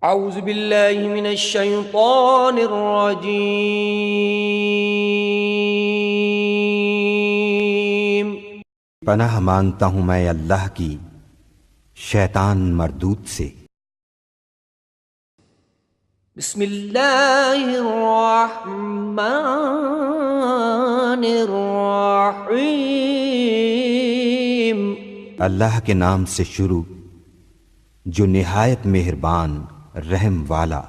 اعوذ باللہ من الشیطان الرجیم۔ پناہ مانگتا ہوں میں اللہ کی شیطان مردود سے۔ بسم اللہ الرحمن الرحیم۔ اللہ کے نام سے شروع جو نہایت مہربان رحم والا۔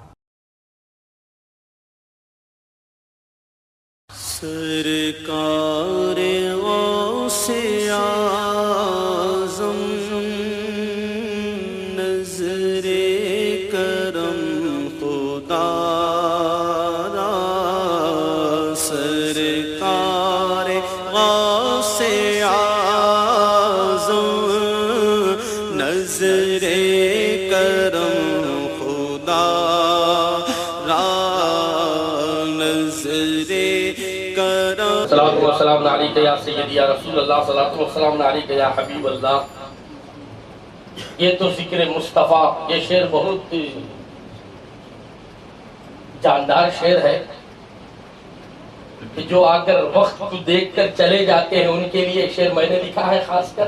سرکار غوث اعظم نظر کرم خدا را، سرکار غوث اعظم نظر کرم خدا را، نظر صلاۃ و سلام علیک یا سیدی یا رسول اللہ، صلاۃ و سلام علیک یا حبیب اللہ۔ یہ تو ذکر مصطفیٰ، یہ شعر بہت جاندار شعر ہے کہ جو آ کر وقت کو دیکھ کر چلے جاتے ہیں ان کے لیے شعر میں نے لکھا ہے خاص کر۔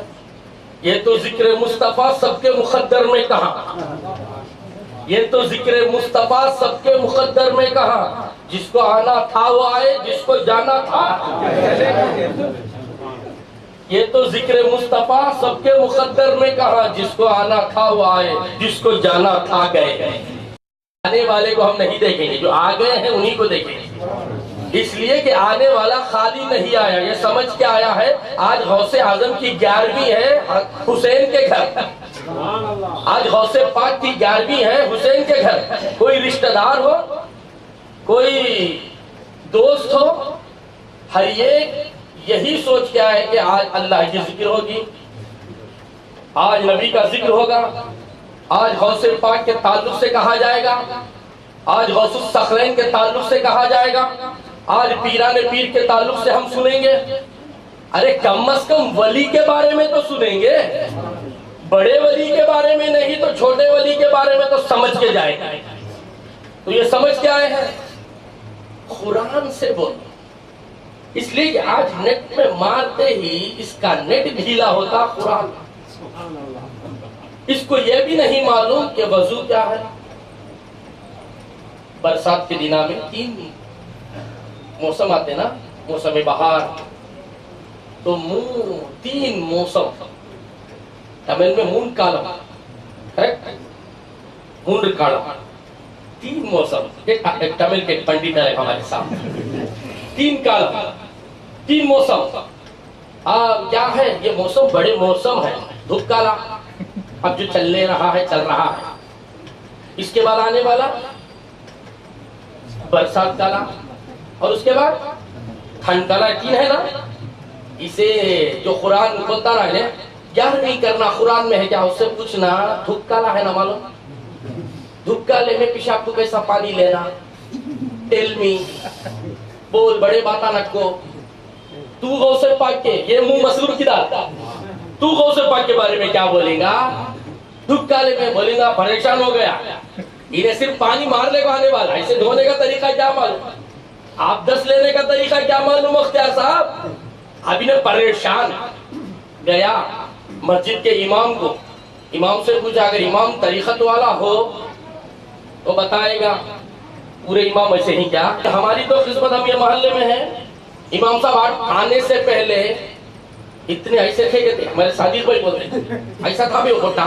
یہ تو ذکر مصطفیٰ سب کے مقدر میں کہاں، یہ تو ذکر مصطفیٰ سب کے مقدر میں کہاں، جس کو آنا تھا وہ آئے، جس کو جانا تھا۔ یہ تو ذکر مصطفیٰ سب کے مقدر میں کہاں، جس کو آنا تھا وہ آئے، جس کو جانا تھا گئے۔ آنے والے کو ہم نہیں دیکھیں گے، جو آ گئے ہیں انہی کو دیکھیں گے، اس لیے کہ آنے والا خالی نہیں آیا۔ یہ سمجھ کے آیا ہے آج غوث اعظم کی 11ویں ہے حسین کے گھر، آج غوث پاک کی 11ویں ہے حسین کے گھر۔ کوئی رشتہ دار ہو، کوئی دوست ہو، ہر ایک یہی سوچ کے آئے کہ آج اللہ کی ذکر ہوگی، آج نبی کا ذکر ہوگا، آج غوث پاک کے تعلق سے کہا جائے گا، آج غوث الصخرین کے تعلق سے کہا جائے گا، آج پیران پیر کے تعلق سے ہم سنیں گے۔ ارے کم از کم ولی کے بارے میں تو سنیں گے، بڑے ولی کے بارے میں نہیں تو چھوٹے ولی کے بارے میں تو سمجھ کے جائے گا۔ تو یہ سمجھ کے آئے ہیں قرآن سے بول، اس لیے کہ آج نیٹ میں مارتے ہی اس کا نیٹ ڈھیلا ہوتا قرآن۔ اس کو یہ بھی نہیں معلوم کہ وضو کیا ہے۔ برسات کے دنوں میں 3 موسم آتے نا، موسم بہار تو 3 موسم، تمل میں مون کالم، مون کالم، 3 موسم، تمل کے پنڈت ہے ہمارے ساتھ۔ 3 کالم، 3 موسم۔ کیا ہے یہ موسم؟ بڑے موسم ہے۔ دھوپ کالا اب جو چلنے رہا ہے چل رہا ہے، اس کے بعد آنے والا برسات کالا، اور اس کے بعد ٹھنڈ کالا۔ 3 ہے نا، اسے جو قرآن کھولتا رہا ہے یار نہیں کرنا، قرآن میں ہے کیا اس سے پوچھنا۔ دھوپ کالا ہے نا معلوم، دھوپ کالے میں پیشاب کو کیسا پانی لینا، ٹیل می، بول بڑے باتا نکو، تو غوث پاک کے یہ منہ مسرور کی دار، تو غوث پاک کے بارے میں کیا بولیں گا؟ دھوپ کالے میں بولیں گا پریشان ہو گیا، انہیں صرف پانی مارنے کو آنے والا، اسے دھونے کا طریقہ کیا معلوم، آپ 10 لینے کا طریقہ کیا معلوم اختیار صاحب؟ اب انہیں پریشان گیا مسجد کے امام کو، امام سے پوچھا اگر امام طریقت والا ہو تو بتائے گا، پورے امام ایسے ہی کیا؟ ہماری تو قسمت ہم یہ محلے میں ہے، امام صاحب آنے سے پہلے اتنے ایسے تھے کہ میرے صادق بھائی بولتے ایسا تھا بھی وہ بوٹا۔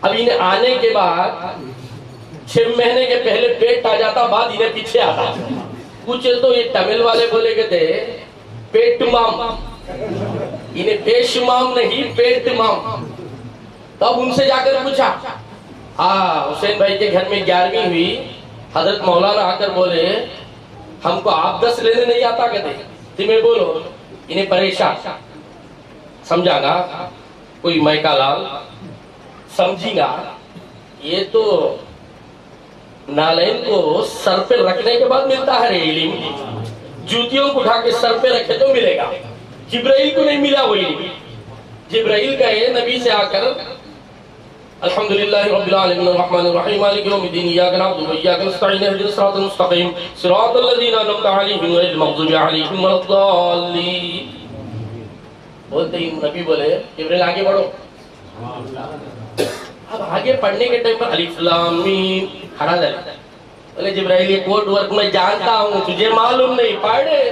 اب انہیں آنے کے بعد 6 مہینے کے پہلے پیٹ آ جاتا، بعد انہیں پیچھے آتا۔ پوچھے تو یہ تمل والے بولے کہ تھے پیٹ مام، انہیں پیش مام نہیں پیٹ مام۔ تب ان سے جا کر پوچھا، حسین بھائی کے گھر میں 11ویں ہوئی، حضرت مولانا آ کر بولے ہم کو آپ 10 لینے نہیں آتا کہتے تمہیں بولو، انہیں پریشان سمجھا گا کوئی میکا لال سمجھی گا، یہ تو نالین کو سر پہ رکھنے کے بعد ملتا ہے علم، جوتیوں کو اٹھا کے سر پہ رکھے تو ملے گا۔ جبرائیل کو نہیں ملا وہ علم، جبرائیل کہے نبی سے آ کر الحمد لله رب العالمين الرحمن الرحيم مالك يوم الدين إياك نعبد وإياک نستعين اهدنا الصراط المستقيم صراط الذين أنعمت عليهم غير المغضوب عليهم ولا الضالين. بولتے ہی نبی بولے جبریل آگے بڑھو. اب آگے پڑھنے کے ٹائم پر الف لام میم کھڑا جائے. بولے جبرائیل یہ کوڈ ورک میں جانتا ہوں تجھے معلوم نہیں پڑھے.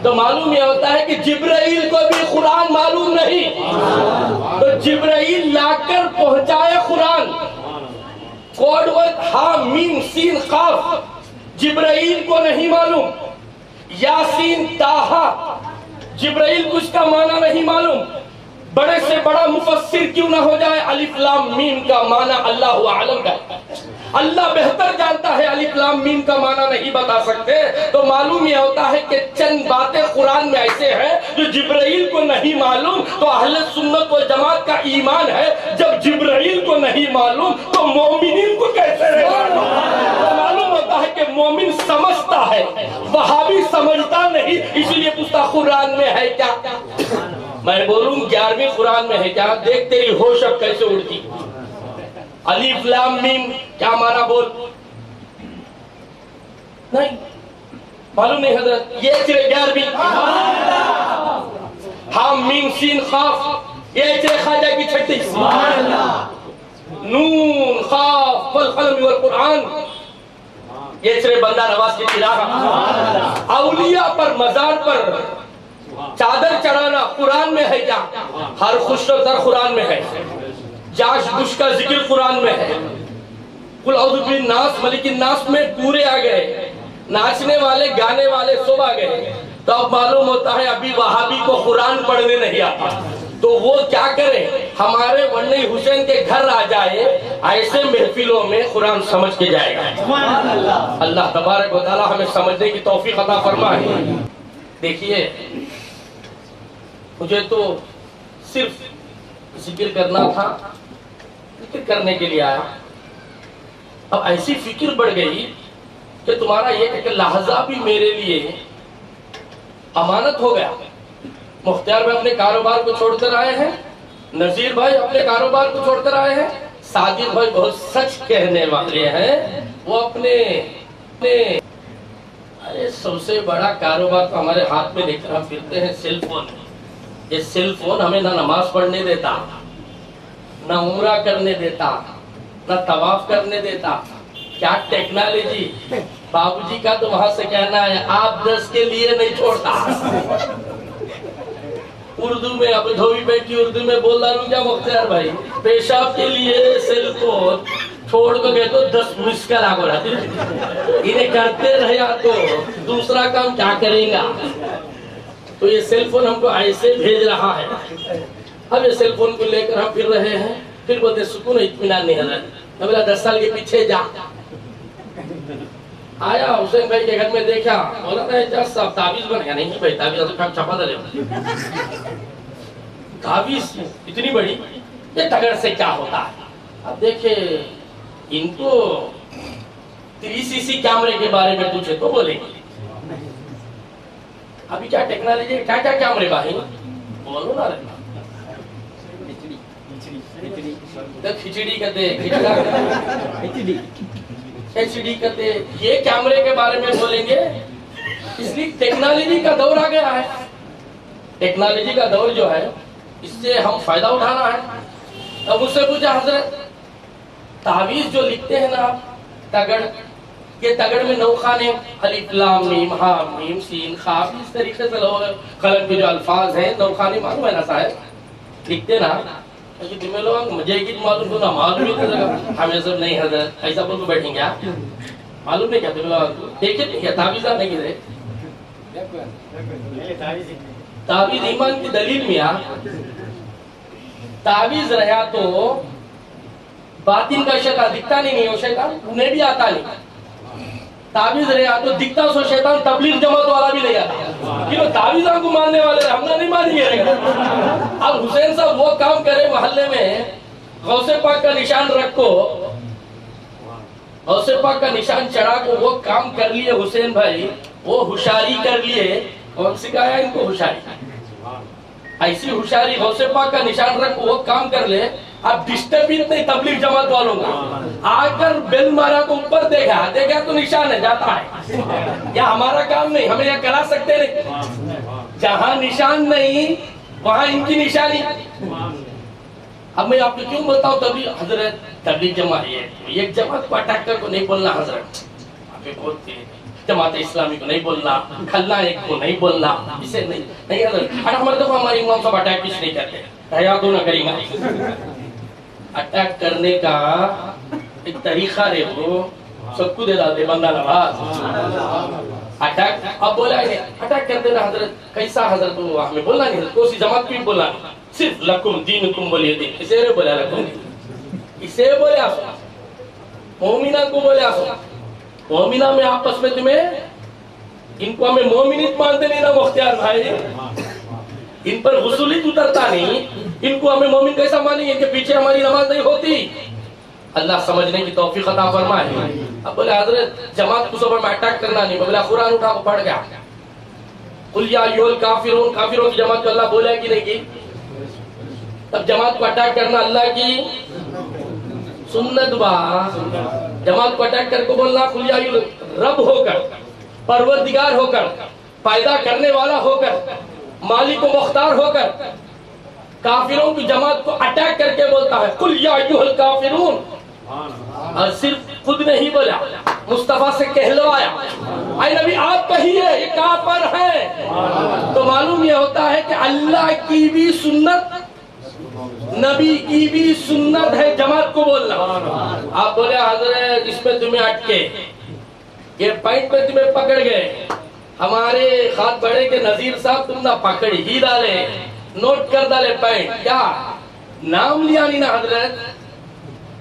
تو معلوم یہ ہوتا ہے کہ جبرائیل کو بھی قرآن معلوم نہیں. تو جبرائیل لا کر پہنچائے قرآن. کوڈ ورک ہا میم سین قاف جبرائیل کو نہیں معلوم. یاسین تاہا جبرائیل کو اس کا معنی نہیں معلوم. بڑے سے بڑا مفسر کیوں نہ ہو جائے الف لام میم کا معنی اللہ اعلم کا. اللہ بہتر جانتا ہے, الف لام میم کا معنی نہیں بتا سکتے. تو معلوم یہ ہوتا ہے کہ چند باتیں قرآن میں ایسے ہیں جو جبرائیل کو نہیں معلوم. تو اہل سنت و جماعت کا ایمان ہے جب جبرائیل کو نہیں معلوم تو مومنین کو کیسے رہے معلوم. تو معلوم ہوتا ہے کہ مومن سمجھتا ہے, وہابی سمجھتا نہیں. اسی لیے پوچھتا قرآن میں ہے کیا. میں بولوں 11ویں قرآن میں ہے کیا. دیکھ تیری ہوش اب کیسے اڑتی. الف لام میم کیا معنی بول. نہیں معلوم نہیں حضرت. یہ 11ویں حم میم سین قاف یہ خواجہ کی 36. نون قاف والقلم والقرآن یہ بندہ نواز کی چراغ. اولیاء پر مزار پر چادر چڑھانا قرآن میں ہے کیا. ہر خوش در قرآن میں ہے. جاش بش کا ذکر قرآن میں ہے. قل اعوذ بالناس ملک الناس میں پورے آ گئے. ناچنے والے گانے والے سب آ گئے. تو اب معلوم ہوتا ہے ابھی وہابی کو قرآن پڑھنے نہیں آتا. تو وہ کیا کرے, ہمارے ورنی حسین کے گھر آ جائے, ایسے محفلوں میں قرآن سمجھ کے جائے گا. اللہ تبارک و تعالی ہمیں سمجھنے کی توفیق عطا فرمائے. دیکھیے مجھے تو صرف ذکر کرنا تھا, ذکر کرنے کے لیے آیا. اب ایسی فکر بڑھ گئی کہ تمہارا یہ کہ لحظہ بھی میرے لیے امانت ہو گیا. مختار بھائی اپنے کاروبار کو چھوڑ کر آئے ہیں, نذیر بھائی اپنے کاروبار کو چھوڑ کر آئے ہیں, صادق بھائی بہت سچ کہنے والے ہیں, وہ اپنے ارے سب سے بڑا کاروبار تو ہمارے ہاتھ میں لے کر ہم پھرتے ہیں سیل فون. یہ سیل فون ہمیں نہ نماز پڑھنے دیتا, نہ عمرہ کرنے دیتا, نہ طواف کرنے دیتا. کیا ٹیکنالوجی. بابو جی کا تو وہاں سے کہنا ہے آپ 10 کے لیے نہیں چھوڑتا. اردو میں اب دھوبی بیٹھی اردو میں بول رہا ہوں کیا مختار بھائی, پیشاب کے لیے سیل فون چھوڑ کو گئے تو 10 مس کال آگو رہتے. انہیں کرتے رہے تو دوسرا کام کیا کریں گا. تو یہ سیل فون ہم کو ایسے بھیج رہا ہے. اب یہ سیل فون کو لے کر ہم پھر رہے ہیں. پھر بولتے سکون اطمینان نہیں حضرت. میں بولا 10 سال کے پیچھے جا. آیا حسین بھائی کے گھر میں دیکھا, بولا تھا اجاز صاحب تعویذ بن گیا. نہیں بھائی تعویذ چھپا دے. تعویذ اتنی بڑی, یہ ٹگر سے کیا ہوتا ہے. اب دیکھیں ان کو 3cc کیمرے کے بارے میں پوچھے تو بولیں گے ابھی کیا ٹیکنالوجی کیا کیا کیمرے بھائی بولو نا. کھچڑی کہتے HD کہتے, یہ کیمرے کے بارے میں بولیں گے. اس لیے ٹیکنالوجی کا دور آ گیا ہے. ٹیکنالوجی کا دور جو ہے اس سے ہم فائدہ اٹھانا ہے. اب مجھ سے پوچھا حضرت تعویذ جو لکھتے ہیں نا تگڑ, یہ تگڑ میں 9 خانے الف لام میم ہا میم سین قاف اس طریقے سے قلم کے جو الفاظ ہیں 9 خانے معلوم ہے نا صاحب لکھتے نا. تمہیں لوگ مجھے کی معلوم ہونا معلوم ہی ہمیں سب نہیں حضرت ایسا بول کے بیٹھیں گے. معلوم نہیں کیا تمہیں لوگ دیکھے نہیں کیا تعویذ نہیں گرے. تعویذ ایمان کی دلیل میں تعویذ رہا تو باطن کا شیطان دکھتا نہیں, وہ شیطان انہیں بھی آتا نہیں. تعویذ رہا تو دکھتا سو شیطان تبلیغ جماعت والا بھی نہیں آتا. کیوں تعویذوں کو ماننے والے ہم نے نہیں مانی ہے. اب حسین صاحب وہ کام کرے محلے میں غوث پاک کا نشان رکھو, غوث پاک کا نشان چڑھا کو وہ کام کر لیے حسین بھائی, وہ ہوشیاری کر لیے. کون سکھایا ان کو ہوشیاری؟ ایسی ہوشیاری غوث پاک کا نشان رکھ وہ کام کر لے. اب ڈسٹرب نہیں تبلیغ جماعت والوں کا، آ کر بیل مارا تو اوپر دیکھا تو نشان ہے، جاتا ہے. یا ہمارا کام نہیں، ہمیں یہ کرا سکتے نہیں. جہاں نشان نہیں وہاں ان کی نشانی. اب میں آپ کو کیوں بولتا ہوں تبلیغ حضرت تبلیغ جماعت ایک جماعت کو اٹیک کر کو نہیں بولنا حضرت، آپ بولتے ہیں جماعت اسلامی کو نہیں بولنا، کھلنا ایک کو نہیں بولنا، اسے نہیں حضرت. ہمارے دیکھو ہماری امام صاحب اٹیک کچھ نہیں کرتے، حیات نہ کریں گا. اٹیک کرنے کا ایک طریقہ رہے وہ سب کو دے داتے بندہ نواز. اٹیک اب بولا ہے اٹیک کر دینا حضرت کیسا حضرت، وہ ہمیں بولنا نہیں حضرت، کوئی جماعت بھی بولنا نہیں، صرف لکم دینکم ولی دین. اسے رہے بولا لکم دین، اسے بولے آسو مومنہ کو بولے آسو. مومنہ میں آپس میں تمہیں ان کو ہمیں مومنیت مانتے نہیں نا مختار بھائی، ان پر غسولیت اترتا نہیں، ان کو ہمیں مومن کیسا مانیں گے؟ ان کے پیچھے ہماری نماز نہیں ہوتی. اللہ سمجھنے کی توفیق عطا فرمائے. اب بولے حضرت جماعت کو صبح میں اٹیک کرنا نہیں، بولے قرآن اٹھا کو پڑھ گیا قل یا ایھا الکافرون، کافروں کی جماعت کو اللہ بولا کہ نہیں کی؟ تب جماعت کو اٹیک کرنا اللہ کی سنت با. جماعت کو اٹیک کر کو بولنا قل یا ایھا، رب ہو کر، پروردگار ہو کر، پیدا کرنے والا ہو کر، مالک و مختار ہو کر کافروں کی جماعت کو اٹیک کر کے بولتا ہے قل یا ایھا الکافرون. اور صرف خود نہیں بولا، مصطفیٰ سے کہلوایا اے نبی آپ کہیے یہ کافر ہے. تو معلوم یہ ہوتا ہے کہ اللہ کی بھی سنت، نبی کی بھی سنت ہے جماعت کو بولنا. آپ بولے حضرت اس میں تمہیں اٹکے، یہ پوائنٹ میں تمہیں پکڑ گئے، ہمارے خان بڑے کے نذیر صاحب تم نہ پکڑ ہی ڈالے، نوٹ کر ڈالے پوائنٹ. کیا نام لیا نہیں نا حضرت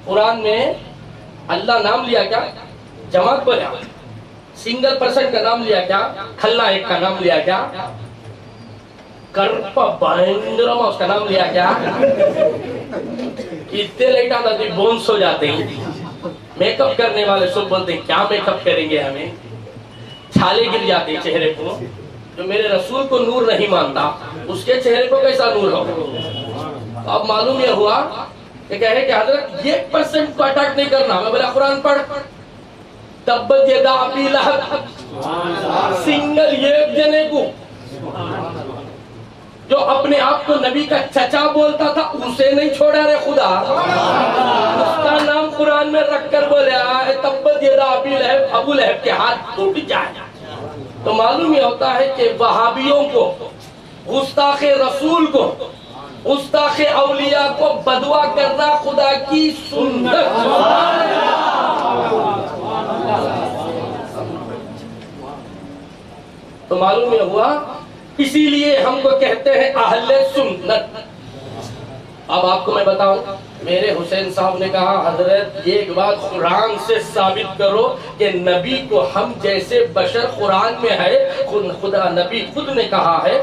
قرآن میں؟ اللہ نام لیا کیا؟ جماعت بولیا. سنگل پرسن کا نام لیا کیا؟ کھلنا ایک کا نام لیا کیا؟ کرپا بائندرما اس کا نام لیا کیا؟ اتنے لیٹ آتا تھی بونس ہو جاتے ہیں. میک اپ کرنے والے سب بولتے ہیں کیا میک اپ کریں گے ہمیں، چھالے گر جاتے ہیں چہرے کو. جو میرے رسول کو نور نہیں مانتا اس کے چہرے کو کیسا نور ہو؟ اب معلوم یہ ہوا کہ کہے کہ حضرت 1% کو اٹیک نہیں کرنا. میں بولا قرآن پڑھ تبت یدا ابی لہب، سنگل ایک جنے کو جو اپنے آپ کو نبی کا چچا بولتا تھا اسے نہیں چھوڑا رہے خدا، اس کا نام قرآن میں رکھ کر بولیا تبت یدا ابی لہب، ابو لہب کے ہاتھ ٹوٹ جائے. تو معلوم یہ ہوتا ہے کہ وہابیوں کو، گستاخ رسول کو، گستاخ اولیاء کو بدعا کرنا خدا کی سنت. تو معلوم یہ ہوا، اسی لیے ہم کو کہتے ہیں اہل سنت. اب آپ کو میں بتاؤں، میرے حسین صاحب نے کہا حضرت یہ ایک بات قرآن سے ثابت کرو کہ نبی کو ہم جیسے بشر قرآن میں ہے، خدا نبی خود نے کہا ہے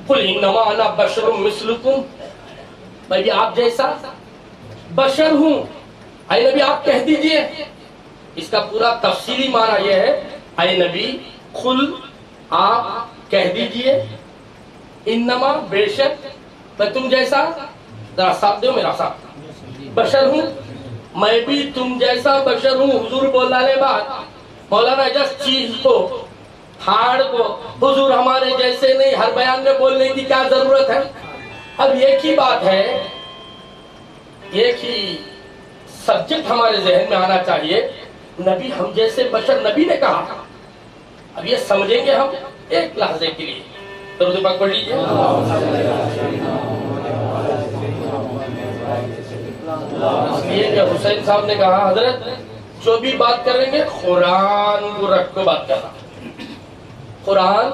قل انما انا بشر مثلکم، میں بھی آپ جیسا بشر ہوں. اے نبی آپ کہہ دیجئے. اس کا پورا تفصیلی معنی یہ ہے اے نبی قل آپ کہہ دیجئے انما بے شک میں تم جیسا، ذرا ساتھ دو میرا ساتھ، بشر ہوں، میں بھی تم جیسا بشر ہوں. حضور بولانے بعد مولانا جس چیز کو ہاڑ کو حضور ہمارے جیسے نہیں، ہر بیان میں بولنے کی کیا ضرورت ہے؟ اب ایک ہی بات ہے، ایک ہی سبجیکٹ ہمارے ذہن میں آنا چاہیے، نبی ہم جیسے بشر نبی نے کہا. اب یہ سمجھیں گے ہم ایک لحظے کے لیے. درود پاک پڑھ لیجیے. اس لیے کہ حسین صاحب نے کہا حضرت جو بھی بات کریں گے قرآن کو رکھ کو بات کرنا. قرآن،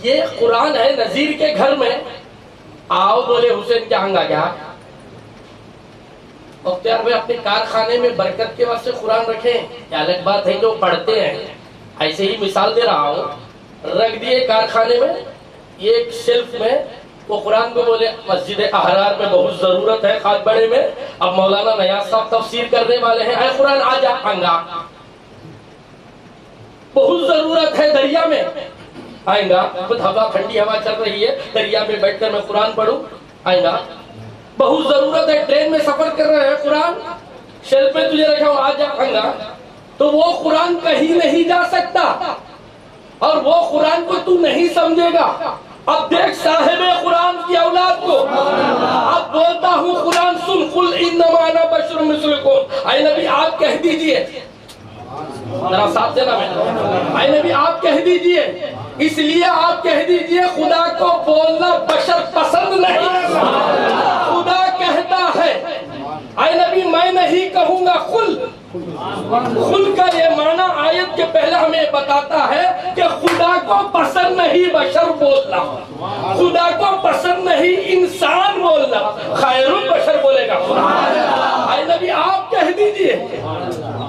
یہ قرآن ہے نذیر کے گھر میں. آؤ بولے حسین کیا ہنگا کیا مختار بھائی اپنے کارخانے میں برکت کے واسطے قرآن رکھیں، یہ الگ بات ہے جو پڑھتے ہیں. ایسے ہی مثال دے رہا ہوں، رکھ دیے کارخانے میں ایک شیلف میں، وہ قرآن کو بولے مسجد احرار میں بہت ضرورت ہے خاک بڑے میں، اب مولانا نیاز صاحب تفسیر کرنے والے ہیں، اے قرآن آ جا ہنگا، بہت ضرورت ہے دریا میں، آئیں گا. خود ہوا ٹھنڈی ہوا چل رہی ہے، دریا میں بیٹھ کر میں قرآن پڑھوں، آئیں گا. بہت ضرورت ہے، ٹرین میں سفر کر رہے ہیں، قرآن شیلف پہ تجھے رکھا ہوں، آج جا پھنگا تو وہ قرآن کہیں نہیں جا سکتا اور وہ قرآن کو تو نہیں سمجھے گا۔ اب دیکھ صاحب قرآن کی اولاد کو، اب بولتا ہوں قرآن سن، قل انما انا بشر مثلکم، اے نبی آپ کہہ دیجئے، ذرا ساتھ دینا میں، اے نبی آپ کہہ دیجئے، اس لیے آپ کہہ دیجئے خدا کو بولنا بشر پسند نہیں، خدا کہتا ہے، اے نبی میں نہیں کہوں گا، خل کا یہ معنی آیت کے پہلے ہمیں بتاتا ہے کہ خدا کو پسند نہیں بشر بولنا، خدا کو پسند نہیں انسان بولنا، خیر البشر بولے گا خدا۔ اے نبی آپ کہہ دیجئے۔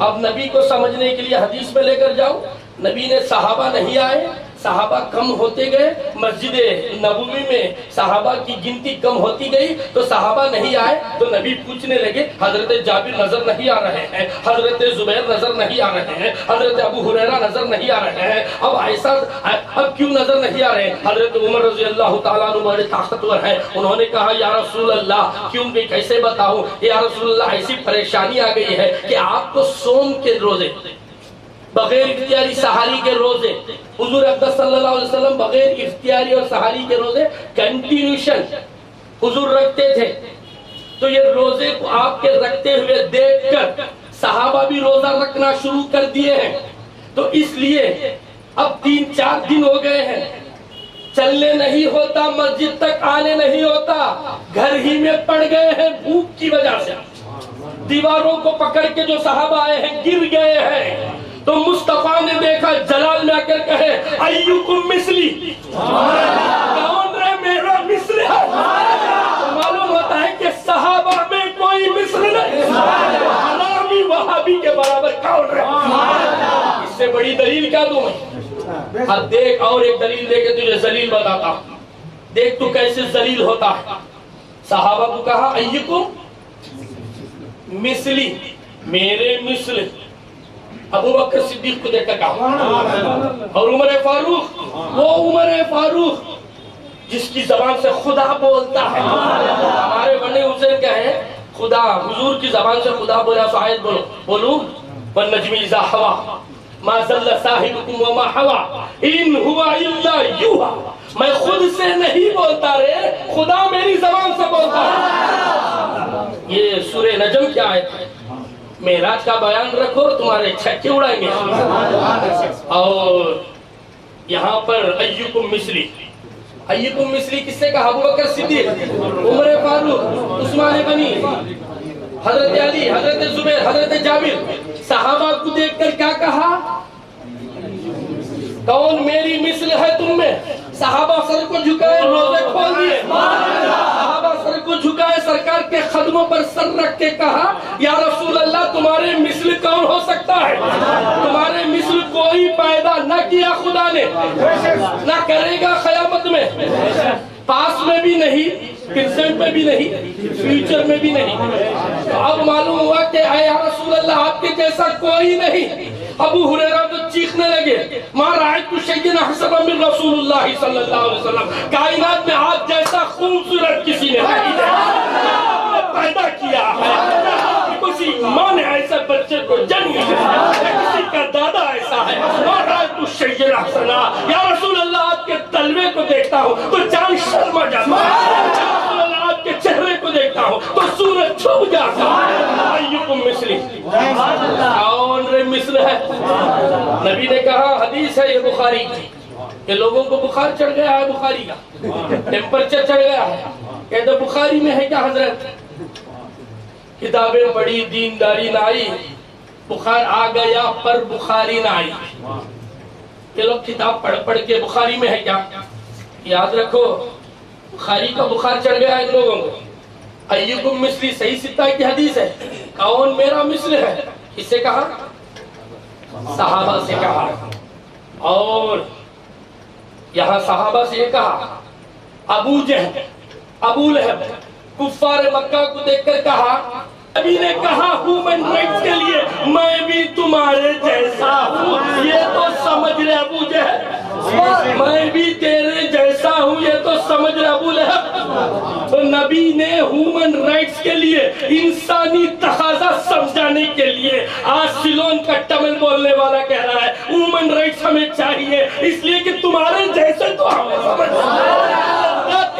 اب نبی کو سمجھنے کے لیے حدیث میں لے کر جاؤ، نبی نے صحابہ نہیں آئے، صحابہ کم ہوتے گئے، مسجد نبوی میں صحابہ کی گنتی کم ہوتی گئی تو صحابہ نہیں آئے تو نبی پوچھنے لگے حضرت جابر نظر نہیں آ رہے ہیں، حضرت زبیر نظر نہیں آ رہے ہیں، حضرت ابو ہریرہ نظر نہیں آ رہے ہیں، اب کیوں نظر نہیں آ رہے ہیں؟ حضرت عمر رضی اللہ تعالیٰ عنہ بڑے طاقتور ہیں، انہوں نے کہا یا رسول اللہ کیوں بھی کیسے بتاؤں، یا رسول اللہ ایسی پریشانی آ گئی ہے کہ آپ کو سوم کے روزے، بغیر اختیاری سحاری کے روزے، حضور اقدس صلی اللہ علیہ وسلم بغیر اختیاری اور سحاری کے روزے کنٹینیوشن حضور رکھتے تھے، تو یہ روزے کو آپ کے رکھتے ہوئے دیکھ کر صحابہ بھی روزہ رکھنا شروع کر دیے ہیں، تو اس لیے اب 3-4 دن ہو گئے ہیں، چلنے نہیں ہوتا، مسجد تک آنے نہیں ہوتا، گھر ہی میں پڑ گئے ہیں بھوک کی وجہ سے، دیواروں کو پکڑ کے جو صحابہ آئے ہیں گر گئے ہیں، تو مصطفیٰ نے دیکھا جلال میں آ کر کہے ایوکم مثلی، کون ہے میرا مثل ہے؟ معلوم ہوتا ہے کہ صحابہ میں کوئی مثل نہیں، حرامی وہابی کے برابر کون ہے؟ اس سے بڑی دلیل کیا دوں میں؟ اب دیکھ اور ایک دلیل دے کے تجھے ذلیل بتاتا ہوں، دیکھ تو کیسے ذلیل ہوتا ہے۔ صحابہ کو کہا ایوکم مثلی، میرے مثل، ابو بکر صدیق کو دیکھ کر کہا، اور عمر فاروق، وہ عمر فاروق جس کی زبان سے خدا بولتا ہے، ہمارے بڑے حسین کہیں خدا، حضور کی زبان سے خدا بولا، شاید بولو والنجم اذا ہوا ما ضل صاحبکم وما ہوا ان ہوا الا یوحی، میں خود سے نہیں بولتا رے، خدا میری زبان سے بولتا ہے۔ یہ سورہ نجم کی آیت ہے، معراج کا بیان رکھو تمہارے چھکے اڑائیں گے۔ اور یہاں پر ایوکم مثلی، ایوکم مثلی کس سے کہا؟ ابو بکر صدیق، عمر فاروق، عثمان غنی، حضرت علی، حضرت زبیر، حضرت جابر، صحابہ کو دیکھ کر کیا کہا؟ کون میری مثل ہے تم میں؟ صحابہ سر کو جھکائے، روزے کھول دیے، صحابہ سر کو جھکائے، سرکار کے قدموں پر سر رکھ کے کہا یا رسول اللہ تمہارے مثل کون ہو سکتا ہے؟ تمہارے مثل کوئی پیدا نہ کیا خدا نے، نہ کرے گا قیامت میں، پاس میں بھی نہیں، پریزنٹ میں بھی نہیں، فیوچر میں بھی نہیں۔ تو اب معلوم ہوا کہ اے یا رسول اللہ آپ کے جیسا کوئی نہیں۔ ابو ہریرہ تو چیخنے لگے ما رأیت شیئا احسن من رسول اللہ صلی اللہ علیہ وسلم، کائنات میں آپ جیسا خوبصورت کسی نے نہیں پیدا کیا ہے، کسی ماں نے ایسے بچے کو جنم دیا، کسی کا دادا ایسا ہے۔ ما رأیت شیئا احسن، یا رسول اللہ آپ کے تلوے کو دیکھتا ہوں تو جان شرما جاتا ہے، آپ کے چہرے کو دیکھتا ہوں تو سورج چھپ جاتا ہے۔ ایوکم مثلی، کون رے مثل ہے؟ نبی نے کہا، حدیث ہے یہ بخاری کی، کہ لوگوں کو بخار چڑھ گیا ہے، بخاری کا ٹیمپریچر چڑھ گیا ہے، کہتے بخاری میں ہے کیا حضرت؟ کتابیں پڑھی، دینداری نہ آئی، بخار آ گیا پر بخاری نہ آئی۔ کہ لوگ کتاب پڑھ پڑھ کے بخاری میں ہے کیا؟ یاد رکھو بخاری کا بخار چڑھ گیا ہے لوگوں کو۔ ایوکم مثلی صحیح ستہ کی حدیث ہے، کون میرا مثل ہے؟ کس سے کہا؟ صحابہ سے کہا۔ اور یہاں صحابہ سے یہ کہا، ابو جہل، ابو لہب، کفار مکہ کو دیکھ کر کہا، نبی نے کہا ہیومن رائٹس کے لیے میں بھی تمہارے جیسا ہوں، یہ تو سمجھ رہے ابو جہل، میں بھی تیرے جیسا ہوں، یہ تو سمجھ رہے ابو لہب۔ تو نبی نے ہیومن رائٹس کے لیے، انسانی تقاضا سمجھانے کے لیے، آج سیلون کا ٹمل بولنے والا کہہ رہا ہے ہیومن رائٹس ہمیں چاہیے اس لیے کہ تمہارے جیسے تو ہمیں سمجھ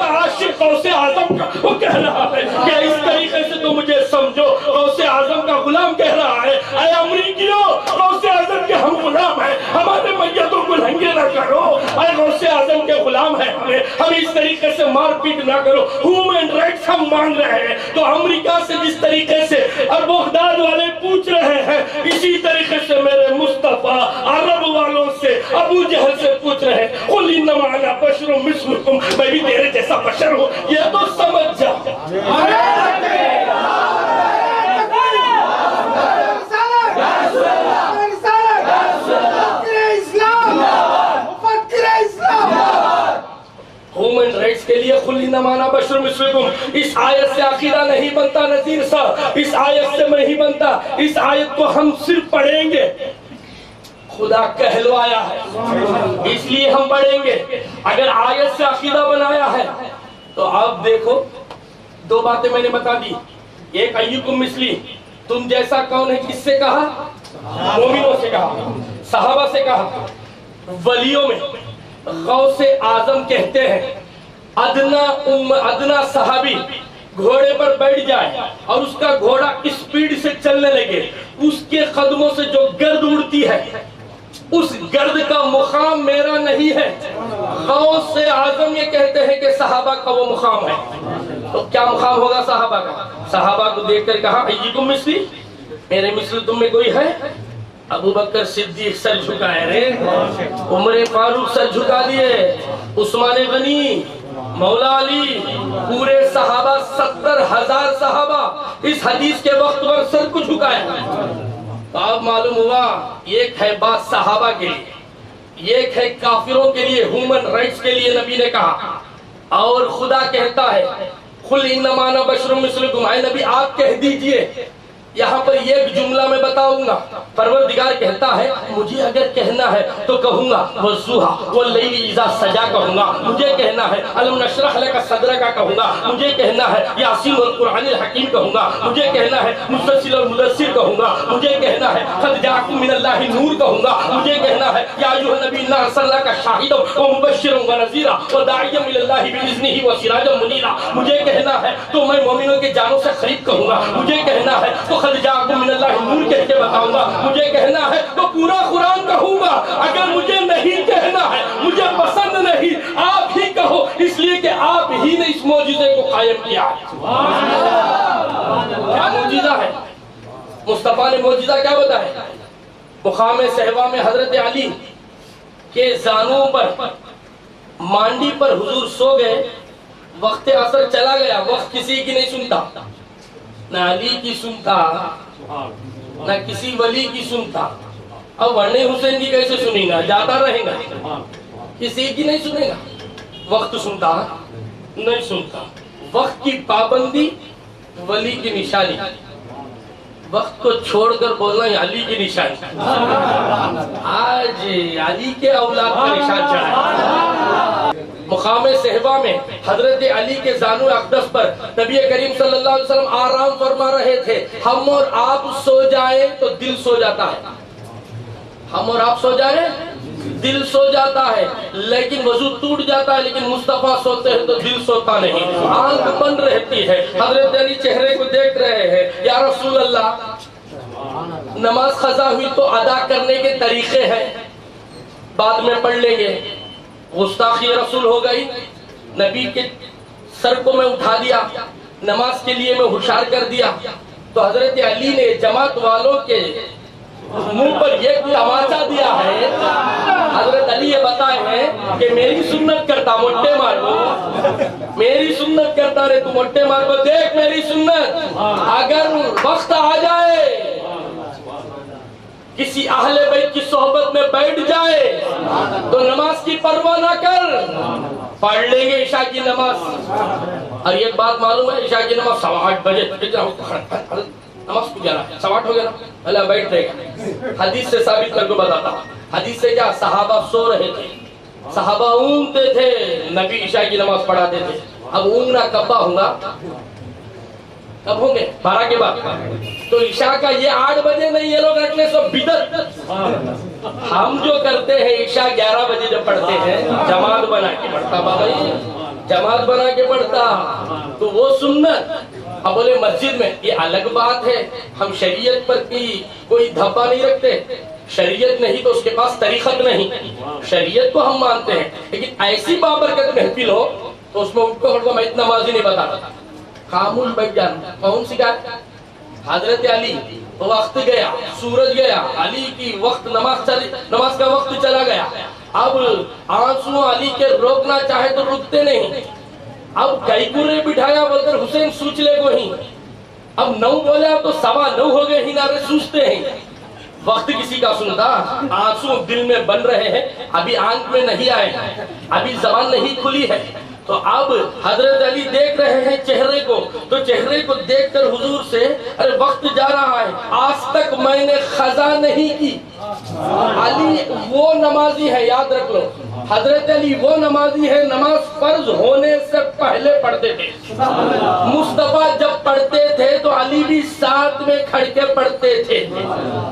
عاشق غوث اعظم کا وہ کہہ رہا ہے کہ اس طریقے سے تو مجھے سمجھو غوث اعظم کا غلام کہہ رہا ہے اے امریکیوں غوث اعظم کے ہم غلام ہیں، ہمارے میتوں کو ننگے نہ کرو، اے غوث اعظم کے غلام ہیں ہمیں اس طریقے سے مار پیٹ نہ کرو، ہیومن رائٹس ہم مانگ رہے ہیں۔ تو امریکہ سے جس طریقے سے اور بغداد والے پوچھ رہے ہیں اسی طریقے سے میرے مصطفیٰ عرب والوں سے ابو جہل سے پوچھ رہے ہیں قل انما انا بشر مثلکم، میں بھی تیرے جیسا بشر ہوں، یہ تو سمجھ جا۔ ہیومن رائٹس کے لیے قل انما انا بشر مثلکم، اس آیت سے عقیدہ نہیں بنتا نذیر صاحب، اس آیت سے نہیں بنتا، اس آیت کو ہم صرف پڑھیں گے، خدا کہلوایا ہے اس لیے ہم پڑھیں گے۔ اگر آیت سے عقیدہ بنایا ہے تو آپ دیکھو دو باتیں میں نے بتا دی، ایک ایکم مثلی، تم جیسا کون ہے، کس سے کہا؟ مومنوں سے کہا، صحابہ سے کہا، ولیوں میں غوث اعظم کہتے ہیں ادنا صحابی گھوڑے پر بیٹھ جائے اور اس کا گھوڑا اسپیڈ سے چلنے لگے، اس کے قدموں سے جو گرد اڑتی ہے اس گرد کا مقام میرا نہیں ہے۔ غوث اعظم یہ کہتے ہیں کہ صحابہ کا وہ مقام ہے، تو کیا مقام ہوگا صحابہ کا؟ صحابہ کو دیکھ کر کہا ایکم مثلی، میرے مثل تم میں کوئی ہے؟ ابو بکر صدیق سر جھکائے رے، عمر فاروق سر جھکا دیے، عثمان غنی، مولا علی، پورے صحابہ 70,000 صحابہ اس حدیث کے وقت پر سر کو جھکائے۔ تو اب معلوم ہوا ایک ہے بات صحابہ کے لیے، ایک ہے کافروں کے لیے، ہیومن رائٹس کے لیے نبی نے کہا، اور خدا کہتا ہے قل انما انا بشر مثلکم، اے نبی آپ کہہ دیجئے۔ یہاں پر ایک جملہ میں بتاؤں گا، پروردگار کہتا ہے مجھے اگر کہنا ہے تو کہوں گا والضحیٰ واللیل اذا سجا کہوں گا، مجھے کہنا ہے الم نشرح لک صدرک کہوں گا، مجھے کہنا ہے یاسین والقرآن الحکیم کہوں گا، مجھے کہنا ہے مفصل اور مدثر کہوں گا، مجھے کہنا ہے قد جاءکم من اللہ نور کہوں گا، مجھے کہنا ہے یا ایھا النبی انا ارسلناک شاہدا ومبشرا ونذیرا وداعیا الی اللہ باذنہ وسراجا منیرا، مجھے کہنا ہے تو میں مومنوں کے جانوں سے قریب کہوں گا، مجھے کہنا ہے تو قد جاءکم من اللہ نور کہہ کے بتاؤں گا، مجھے کہنا ہے تو پورا قرآن کہوں گا۔ اگر مجھے نہیں کہنا ہے، مجھے پسند نہیں، آپ ہی کہو، اس لیے کہ آپ ہی نے اس معجزے کو قائم کیا ہے۔ کیا معجزہ ہے؟ مصطفیٰ نے معجزہ کیا بتایا؟ مقام صحبہ میں حضرت علی کے زانوں پر مانڈی پر حضور سو گئے، وقت عصر چلا گیا، وقت کسی کی نہیں سنتا، نہ علی کی سنتا نہ کسی ولی کی سنتا، اب ورنہ حسین کی کیسے سنیں گا، جاتا رہے گا، کسی کی نہیں سنے گا، وقت سنتا نہیں سنتا، وقت کی پابندی ولی کی نشانی، وقت کو چھوڑ کر بولنا یہ علی کی نشانی، آج علی کے اولاد کا نشان چڑھا۔ مقام صحبہ میں حضرت علی کے زانو اقدس پر نبی کریم صلی اللہ علیہ وسلم آرام فرما رہے تھے، ہم اور آپ سو جائیں تو دل سو جاتا ہے، ہم اور آپ سو جائیں دل سو جاتا ہے، لیکن وضو ٹوٹ جاتا ہے، لیکن مصطفیٰ سوتے ہیں تو دل سوتا نہیں، آنکھ بند رہتی ہے۔ حضرت علی چہرے کو دیکھ رہے ہیں، یا رسول اللہ نماز قضا ہوئی تو ادا کرنے کے طریقے ہیں، بعد میں پڑھ لیں گے۔ گستاخی رسول ہو گئی، نبی کے سر کو میں اٹھا دیا، نماز کے لیے میں ہوشیار کر دیا، تو حضرت علی نے جماعت والوں کے منہ پر یہ تماچا دیا ہے۔ حضرت علی یہ بتائے ہیں کہ میری سنت کرتا مٹے مار کو، میری سنت کرتا رہے تو مٹے مار کو، دیکھ میری سنت، اگر وقت آ جائے کسی اہل بیت کی صحبت میں بیٹھ جائے تو نماز کی پرواہ نہ کر، پڑھ لیں گے عشاء کی نماز۔ اور یہ بات معلوم ہے عشاء کی نماز 8:15 بجے نماز کو جانا ہے، 8:15 ہو گیا نا، اللہ بیٹھ رہے گا۔ حدیث سے ثابت کر کو بتاتا ہوں، حدیث سے کیا؟ صحابہ سو رہے تھے، صحابہ اونگتے تھے، نبی عشاء کی نماز پڑھاتے تھے، اب اونگنا کبا ہوں گا کب ہوں گے 12 کے بعد تو عشاء کا یہ 8 بجے نہیں یہ لوگ رکھ لیں سو بدعت ہم جو کرتے ہیں عشاء 11 بجے جب پڑھتے ہیں جماعت بنا کے پڑھتا بھائی جماعت بنا کے پڑھتا تو وہ سنت اب بولے مسجد میں یہ الگ بات ہے ہم شریعت پر کوئی دھبا نہیں رکھتے شریعت نہیں تو اس کے پاس طریقت نہیں شریعت کو ہم مانتے ہیں لیکن ایسی بابرکت محفل ہو تو اس میں ان کو میں اتنا نماز ہی نہیں بتاتا خاموش بیٹھ جانا کون سکھایا حضرت علی وقت گیا سورج گیا علی کی وقت نماز کا وقت چلا گیا اب آنسو علی کے روکنا چاہے تو رکتے نہیں اب کئی گرے بٹھایا بول کر حسین سوچ لے کو ہی اب 9 بولے اب تو 9:15 ہو گئے ہی نعرے سوچتے ہیں وقت کسی کا سنتا آنسو دل میں بن رہے ہیں ابھی آنکھ میں نہیں آئے ابھی زبان نہیں کھلی ہے تو اب حضرت علی دیکھ رہے ہیں چہرے کو تو چہرے کو دیکھ کر حضور سے ارے وقت جا رہا ہے آج تک میں نے خزا نہیں کی علی وہ نمازی ہے یاد رکھ لو حضرت علی وہ نمازی ہے نماز فرض ہونے سے پہلے پڑھتے تھے مصطفیٰ جب پڑھتے تھے تو علی بھی ساتھ میں کھڑ کے پڑھتے تھے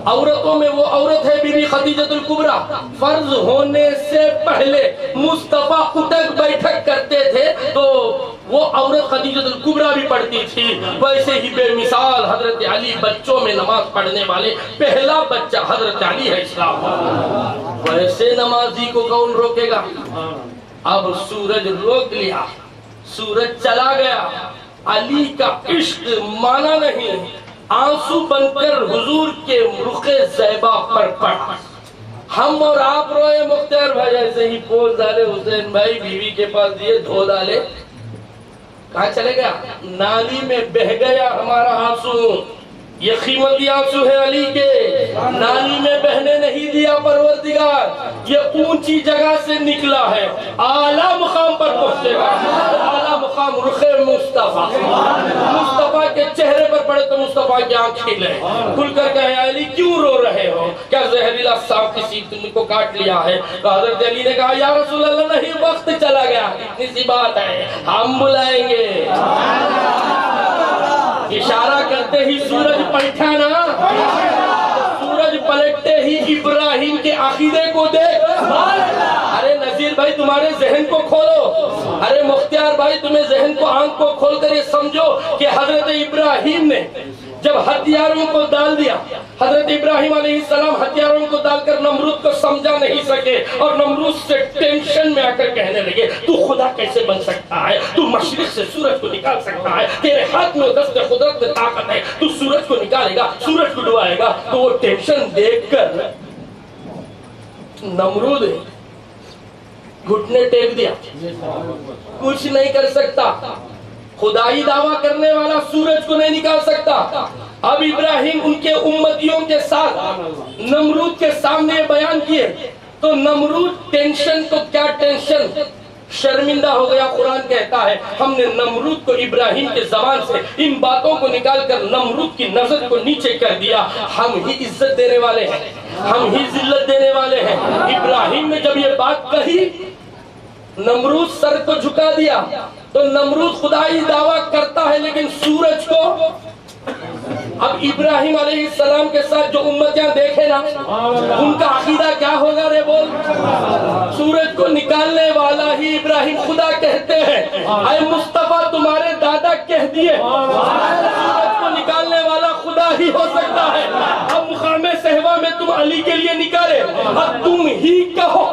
عورتوں میں وہ عورت ہے بی بی خدیجۃ الکبریٰ فرض ہونے سے پہلے مصطفیٰ اٹھک بیٹھک کرتے تھے تو وہ عورت خدیجۃ الکبریٰ بھی پڑھتی تھی ویسے ہی بے مثال حضرت علی بچوں میں نماز پڑھنے والے پہلا بچہ حضرت علی ہے اسلام ویسے نمازی کو کون روکے گا اب سورج روک لیا سورج چلا گیا علی کا عشق مانا نہیں آنسو بن کر حضور کے رخ زیبا پر پڑا ہم اور آپ روئے مختار بھائی ایسے ہی پوز ڈالے حسین بھائی بیوی کے پاس دیے دھو ڈالے کہاں چلے گیا نالی میں بہ گیا ہمارا آنسو یہ قیمتی آنسو ہے علی کے نالی میں بہنے نہیں دیا پروردگار یہ اونچی جگہ سے نکلا ہے اعلیٰ مقام پر پہنچے گا اعلیٰ مقام رخ مصطفیٰ مصطفیٰ کے چہرے پر پڑے تو مصطفیٰ کی آنکھ کھلے کھل کر کہے علی کیوں رو رہے ہو کیا زہریلا سانپ کسی تم کو کاٹ لیا ہے حضرت علی نے کہا یا رسول اللہ نہیں وقت چلا گیا اتنی سی بات ہے ہم بلائیں گے اشارہ کرتے ہی سورج پلٹا نا سورج پلٹتے ہی ابراہیم کے عقیدے کو دیکھ ارے نذیر بھائی تمہارے ذہن کو کھولو ارے مختار بھائی تمہیں ذہن کو آنکھ کو کھول کر یہ سمجھو کہ حضرت ابراہیم نے جب ہتھیاروں کو ڈال دیا حضرت ابراہیم علیہ السلام ہتھیاروں کو ڈال کر نمرود کو سمجھا نہیں سکے اور نمرود سے ٹینشن میں آ کر کہنے لگے تو خدا کیسے بن سکتا ہے تو مشرق سے سورج کو نکال سکتا ہے تیرے ہاتھ میں دست قدرت میں طاقت ہے تو سورج کو نکالے گا سورج کو ڈبائے گا تو وہ ٹینشن دیکھ کر نمرود گھٹنے ٹیک دیا کچھ نہیں کر سکتا خدائی دعویٰ کرنے والا سورج کو نہیں نکال سکتا اب ابراہیم ان کے امتیوں کے ساتھ نمرود کے سامنے بیان کیے تو نمرود ٹینشن تو کیا ٹینشن شرمندہ ہو گیا قرآن کہتا ہے ہم نے نمرود کو ابراہیم کے زبان سے ان باتوں کو نکال کر نمرود کی نظر کو نیچے کر دیا ہم ہی عزت دینے والے ہیں ہم ہی ذلت دینے والے ہیں ابراہیم نے جب یہ بات کہی نمرود سر کو جھکا دیا تو نمرود خدائی دعویٰ کرتا ہے لیکن سورج کو اب ابراہیم علیہ السلام کے ساتھ جو امتیاں دیکھے نا ان کا عقیدہ کیا ہوگا رے بول سورج کو نکالنے والا ہی ابراہیم خدا کہتے ہیں اے مصطفیٰ تمہارے دادا کہہ دیے سورج کو نکالنے والا خدا ہی ہو سکتا ہے اب مقام صحبہ میں تم علی کے لیے نکالے اب تم ہی کہو